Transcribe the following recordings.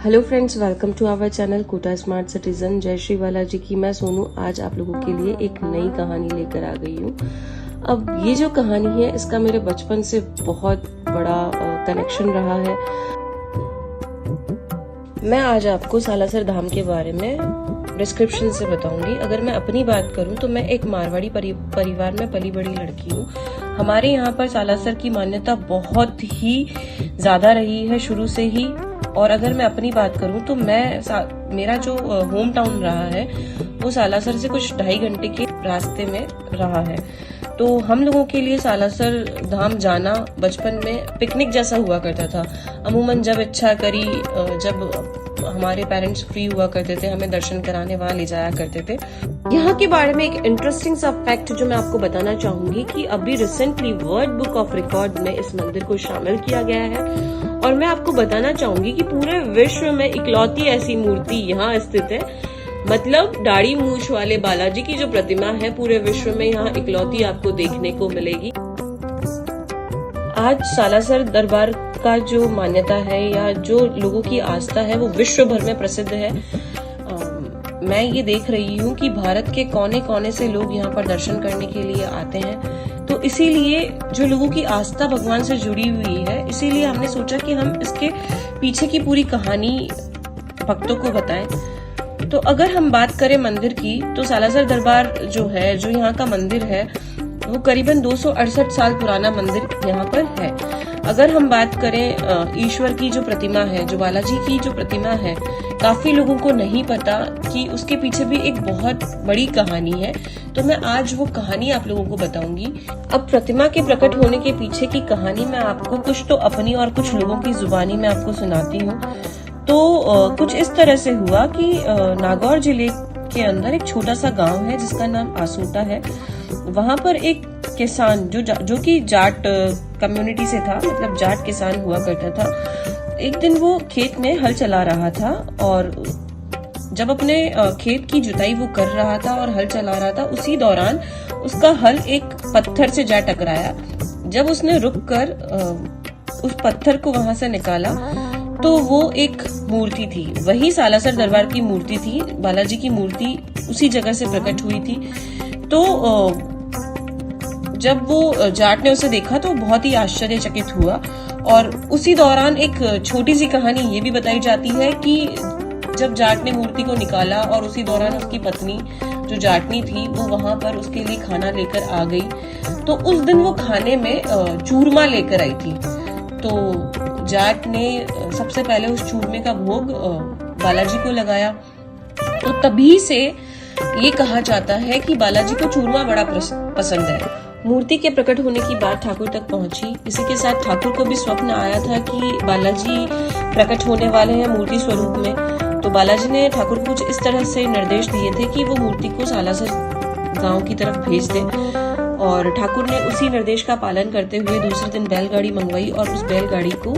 Hello friends, welcome to our channel Kota smart citizen. जय श्री बालाजी की। मैं सोनू आज आप लोगों के लिए एक नई कहानी लेकर आ गई हूँ। अब ये जो कहानी है इसका मेरे बचपन से बहुत बड़ा कनेक्शन रहा है। मैं आज आपको सालासर धाम के बारे में डिस्क्रिप्शन से बताऊंगी। अगर मैं अपनी बात करूं तो मैं एक मारवाड़ी परिवार में पली बड़ी लड़की हूं। हमारे यहाँ पर सालासर की मान्यता बहुत ही ज्यादा रही है शुरू से ही। और अगर मैं अपनी बात करूं तो मेरा जो होम टाउन रहा है वो सालासर से कुछ 2.5 घंटे के रास्ते में रहा है। तो हम लोगों के लिए सालासर धाम जाना बचपन में पिकनिक जैसा हुआ करता था। अमूमन जब इच्छा करी, जब हमारे पेरेंट्स फ्री हुआ करते थे, हमें दर्शन कराने वहां ले जाया करते थे। यहाँ के बारे में एक इंटरेस्टिंग सा फैक्ट जो मैं आपको बताना चाहूंगी कि अभी recently world book of record में इस मंदिर को शामिल किया गया है। और मैं आपको बताना चाहूंगी कि पूरे विश्व में इकलौती ऐसी मूर्ति यहाँ स्थित है। मतलब दाढ़ी मूछ वाले बालाजी की जो प्रतिमा है पूरे विश्व में यहाँ इकलौती आपको देखने को मिलेगी। आज सालासर दरबार का जो मान्यता है या जो लोगों की आस्था है वो विश्व भर में प्रसिद्ध है। मैं ये देख रही हूँ कि भारत के कोने कोने से लोग यहाँ पर दर्शन करने के लिए आते हैं। तो इसीलिए जो लोगों की आस्था भगवान से जुड़ी हुई है, इसीलिए हमने सोचा कि हम इसके पीछे की पूरी कहानी भक्तों को बताएं। तो अगर हम बात करें मंदिर की तो सालासर दरबार जो है, जो यहाँ का मंदिर है, वो करीबन 268 साल पुराना मंदिर यहाँ पर है। अगर हम बात करें ईश्वर की जो प्रतिमा है, जो बालाजी की जो प्रतिमा है, काफी लोगों को नहीं पता कि उसके पीछे भी एक बहुत बड़ी कहानी है। तो मैं आज वो कहानी आप लोगों को बताऊंगी। अब प्रतिमा के प्रकट होने के पीछे की कहानी मैं आपको कुछ तो अपनी और कुछ लोगों की जुबानी में आपको सुनाती हूँ। तो कुछ इस तरह से हुआ कि नागौर जिले के अंदर एक छोटा सा गांव है जिसका नाम आसोटा है। वहां पर एक किसान जो कि जाट कम्युनिटी से था, मतलब जाट किसान हुआ करता था। एक दिन वो खेत में हल चला रहा था और जब अपने खेत की जुताई वो कर रहा था और हल चला रहा था, उसी दौरान उसका हल एक पत्थर से जा टकराया। जब उसने रुककर उस पत्थर को वहां से निकाला तो वो एक मूर्ति थी, वही सालासर दरबार की मूर्ति थी। बालाजी की मूर्ति उसी जगह से प्रकट हुई थी। तो जब वो जाट ने उसे देखा तो बहुत ही आश्चर्यचकित हुआ। और उसी दौरान एक छोटी सी कहानी ये भी बताई जाती है कि जब जाट ने मूर्ति को निकाला और उसी दौरान उसकी पत्नी जो जाटनी थी वो वहां पर उसके लिए खाना लेकर आ गई। तो उस दिन वो खाने में चूरमा लेकर आई थी। तो जाट ने सबसे पहले उस चूरमे का भोग बालाजी को लगाया। तो तभी से ये कहा जाता है कि बालाजी को चूरमा बड़ा पसंद है। मूर्ति के प्रकट होने की बात ठाकुर तक पहुंची। इसी के साथ ठाकुर को भी स्वप्न आया था कि बालाजी प्रकट होने वाले हैं मूर्ति स्वरूप में। तो बालाजी ने ठाकुर को कुछ इस तरह से निर्देश दिए थे कि वो मूर्ति को सालासर गांव की तरफ भेज दे। और ठाकुर ने उसी निर्देश का पालन करते हुए दूसरे दिन बैलगाड़ी मंगवाई और उस बैलगाड़ी को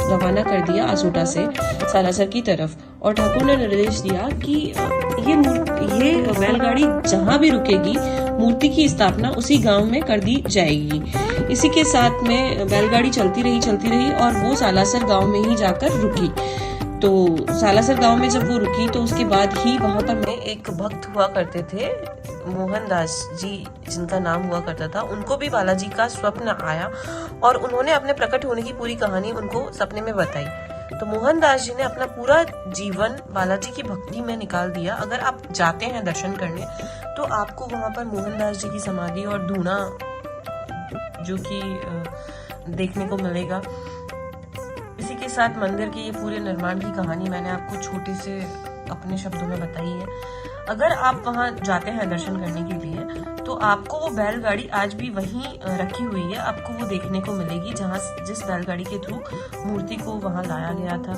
रवाना कर दिया आसोटा से सालासर की तरफ। और ठाकुर ने निर्देश दिया कि ये बैलगाड़ी जहां भी रुकेगी, मूर्ति की स्थापना उसी गांव में कर दी जाएगी। इसी के साथ में बैलगाड़ी चलती रही और वो सालासर गांव में ही जाकर रुकी। तो सालासर गांव में जब वो रुकी तो उसके बाद ही वहां पर में एक भक्त हुआ करते थे, मोहनदास जी जिनका नाम हुआ करता था। उनको भी बालाजी का स्वप्न आया और उन्होंने अपने प्रकट होने की पूरी कहानी उनको सपने में बताई। तो मोहनदास जी ने अपना पूरा जीवन बालाजी की भक्ति में निकाल दिया। अगर आप जाते हैं दर्शन करने तो आपको वहां पर मोहनदास जी की समाधि और धूना जो कि देखने को मिलेगा। इसी के साथ मंदिर के ये पूरे निर्माण की कहानी मैंने आपको छोटे से अपने शब्दों में बताई है। अगर आप वहां जाते हैं दर्शन करने के लिए तो आपको वो बैलगाड़ी आज भी वहीं रखी हुई है, आपको वो देखने को मिलेगी जिस बैलगाड़ी के थ्रू मूर्ति को वहां लाया गया था।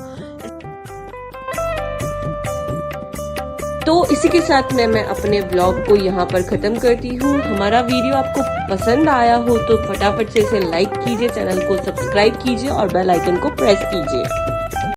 तो इसी के साथ मैं अपने व्लॉग को यहाँ पर खत्म करती हूँ। हमारा वीडियो आपको पसंद आया हो तो फटाफट से इसे लाइक कीजिए, चैनल को सब्सक्राइब कीजिए और बेल आइकन को प्रेस कीजिए।